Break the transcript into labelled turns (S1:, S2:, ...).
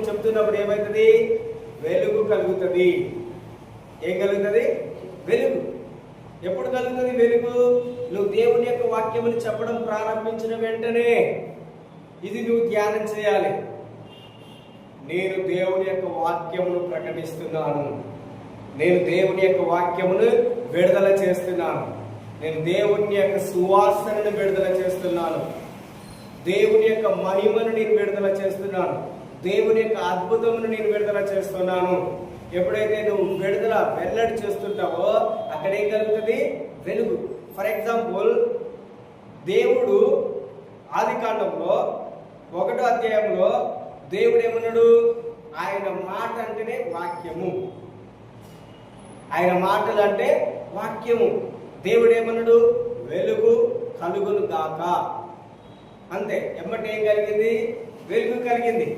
S1: చెప్తున్నప్పుడు ఏమవుతుంది? వెలుగు కలుగుతుంది. ఏం కలుగుతుంది? వెలుగు. ఎప్పుడు కలుగుతుంది వెలుగు? నువ్వు దేవుని యొక్క వాక్యముని చెప్పడం ప్రారంభించిన వెంటనే ఇది నువ్వు ధ్యానం చేయాలి. నేను దేవుని యొక్క వాక్యమును ప్రకటిస్తున్నాను, నేను దేవుని యొక్క వాక్యమును విడుదల చేస్తున్నాను, నేను దేవుని యొక్క సువాసనను విడుదల చేస్తున్నాను, దేవుని యొక్క మహిమను నేను విడుదల చేస్తున్నాను, దేవుని యొక్క అద్భుతమును నేను విడుదల చేస్తున్నాను. ఎప్పుడైతే నువ్వు వెల్లడి చేస్తుంటావో అక్కడ ఏం కలుగుతుంది? వెలుగు. ఫర్ ఎగ్జాంపుల్, దేవుడు ఆదికాండంలో 1వ అధ్యాయంలో దేవుడు ఏమన్నాడు? ఆయన మాట అంటేనే వాక్యము, ఆయన మాటలు అంటే వాక్యము. దేవుడు ఏమన్నాడు? వెలుగు కలుగును గాక. అంతే, ఎమ్మటే ఏం కలిగింది? వెలుగు కలిగింది.